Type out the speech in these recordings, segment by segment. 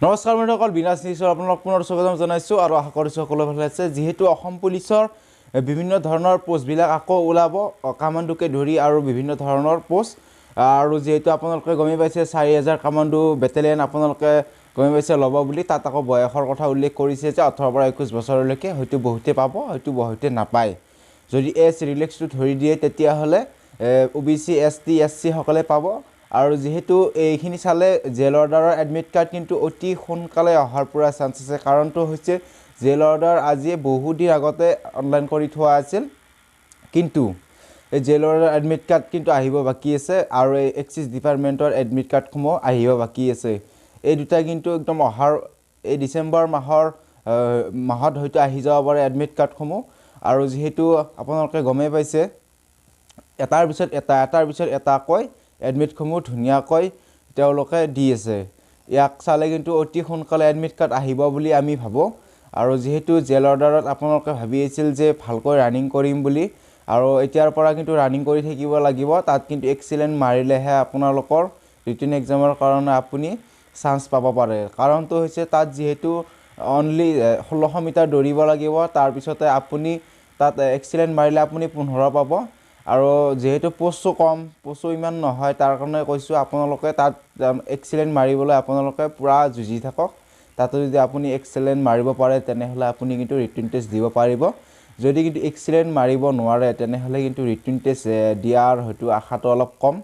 নমস্কাৰ বন্ধুসকল, বিনাশ নিউজৰ আপোনালোক পুনৰ স্বাগতম জনাইছোঁ আৰু আশা কৰিছোঁ সকলো ভালে আছে। যিহেতু অসম পুলিচৰ বিভিন্ন ধৰণৰ পোষ্টবিলাক আকৌ ওলাব, কামাণ্ডোকে ধৰি আৰু বিভিন্ন ধৰণৰ পোষ্ট, আৰু যিহেতু আপোনালোকে গমেই পাইছে 4000 কামাণ্ডো বেটেলিয়ন আপোনালোকে গমেই পাইছে ল'ব বুলি। তাত আকৌ বয়সৰ কথা উল্লেখ কৰিছে যে 18 পৰা 21 বছৰলৈকে হয়তো বহুতে পাব, হয়তো বহুতে নাপায়। যদি এজ ৰিলেক্সটো ধৰি দিয়ে তেতিয়াহ'লে OBC ST SC সকলে পাব। আৰু যেহেতু এইখিনি চালে জেল অৰ্ডাৰৰ এডমিট কাৰ্ড কিন্তু অতি সোনকালে অহাৰ পৰা চান্স আছে। কাৰণটো হৈছে জেল অৰ্ডাৰ আজি বহু দিন আগতে অনলাইন কৰি থোৱা আছিল, কিন্তু এই জেল অৰ্ডাৰ এডমিট কাৰ্ড কিন্তু আহিব বাকী আছে, আৰু এই এক্সিছ ডিপাৰ্টমেণ্টৰ এডমিট কাৰ্ডসমূহ আহিব বাকী আছে। এই দুটা কিন্তু একদম অহাৰ এই ডিচেম্বৰ মাহত হয়তো আহি যাব পাৰে এডমিট কাৰ্ডসমূহ। আৰু যিহেতু আপোনালোকে গমেই পাইছে এটাৰ পিছত এটাকৈ এডমিটসমূহ ধুনীয়াকৈ তেওঁলোকে দি আছে। ইয়াক চালে কিন্তু অতি সোনকালে এডমিট কাৰ্ড আহিব বুলি আমি ভাবোঁ। আৰু যিহেতু জেল অৰ্ডাৰত আপোনালোকে ভাবি আছিল যে ভালকৈ ৰানিং কৰিম বুলি, আৰু এতিয়াৰ পৰা কিন্তু ৰানিং কৰি থাকিব লাগিব। তাত কিন্তু এক্সিলেণ্ট মাৰিলেহে আপোনালোকৰ ৰিটেন এক্সামৰ কাৰণে আপুনি চান্স পাব পাৰে। কাৰণটো হৈছে তাত যিহেতু অনলি 1600 মিটাৰ দৌৰিব লাগিব, তাৰপিছতে আপুনি তাত এক্সিলেণ্ট মাৰিলে আপুনি 15 পাব। আৰু যেহেতু পোষ্টো ইমান নহয়, তাৰ কাৰণে কৈছোঁ আপোনালোকে তাত এক্সিলেণ্ট মাৰিবলৈ আপোনালোকে পূৰা যুঁজি থাকক। তাতো যদি আপুনি এক্সিলেণ্ট মাৰিব পাৰে তেনেহ'লে আপুনি কিন্তু ৰিটেন টেষ্ট দিব পাৰিব। যদি কিন্তু এক্সিলেণ্ট মাৰিব নোৱাৰে তেনেহ'লে কিন্তু ৰিটেন টেষ্ট দিয়াৰ হয়তো আশাটো অলপ কম,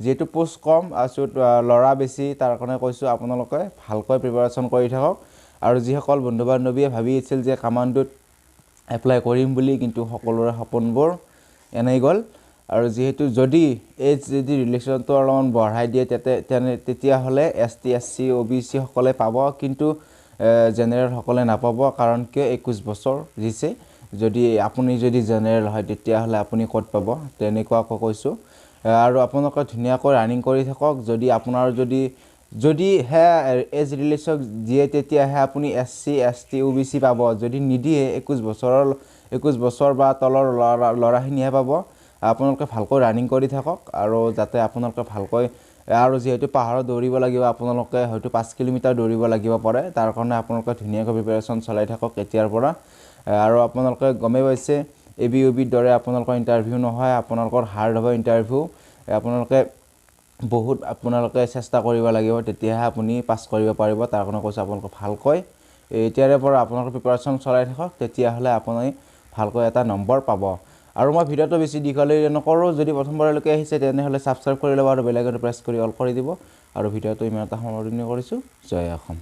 যিহেতু পোষ্ট কম আৰু ল'ৰা বেছি। তাৰ কাৰণে কৈছোঁ আপোনালোকে ভালকৈ প্ৰিপাৰেশ্যন কৰি থাকক। আৰু যিসকল বন্ধু বান্ধৱীয়ে ভাবি আছিল যে কামাণ্ডোত এপ্লাই কৰিম বুলি, কিন্তু সকলোৰে সপোনবোৰ এনেই গ'ল। আৰু যিহেতু যদি ৰিলেশ্যনটো অলপমান বঢ়াই দিয়ে তেতিয়াহ'লে ST SC OBC সকলে পাব, কিন্তু জেনেৰেল সকলে নাপাব। কাৰণ কিয় 21 বছৰ দিছে। যদি আপুনি জেনেৰেল হয় তেতিয়াহ'লে আপুনি ক'ত পাব, তেনেকুৱাকৈ কৈছোঁ। আৰু আপোনালোকে ধুনীয়াকৈ ৰানিং কৰি থাকক। যদি আপোনাৰ যদিহে এজ ৰিলেশ্যন দিয়ে তেতিয়াহে আপুনি SC ST OBC পাব। যদি নিদিয়ে 21 বছৰ বা তলৰ ল'ৰাখিনিহে পাব। আপোনালোকে ভালকৈ ৰানিং কৰি থাকক, আৰু যাতে আপোনালোকে ভালকৈ, আৰু যিহেতু পাহাৰত দৌৰিব লাগিব, আপোনালোকে হয়তো 5 কিলোমিটাৰ দৌৰিব লাগিব পাৰে। তাৰ কাৰণে আপোনালোকে ধুনীয়াকৈ প্ৰিপাৰেশ্যন চলাই থাকক এতিয়াৰ পৰা। আৰু আপোনালোকে গমেই পাইছে ABOBৰ দৰে আপোনালোকৰ ইণ্টাৰভিউ নহয়, আপোনালোকৰ হাৰ্ড হ'ব ইণ্টাৰভিউ। আপোনালোকে চেষ্টা কৰিব লাগিব, তেতিয়াহে আপুনি পাছ কৰিব পাৰিব। তাৰ কাৰণে কৈছোঁ আপোনালোকে ভালকৈ এতিয়াৰে পৰা আপোনালোকে প্ৰিপাৰেশ্যন চলাই থাকক, তেতিয়াহ'লে আপুনি ভালকৈ এটা নম্বৰ পাব। আৰু মই ভিডিঅ'টো বেছি দীঘলীয়া নকৰোঁ। যদি প্ৰথমবাৰলৈকে আহিছে তেনেহ'লে ছাবস্ক্ৰাইব কৰি ল'ব আৰু বেল আইকনটো প্ৰেছ কৰি অল কৰি দিব। আৰু ভিডিঅ'টো ইমান এটা সামৰণি কৰিছোঁ। জয় অসম।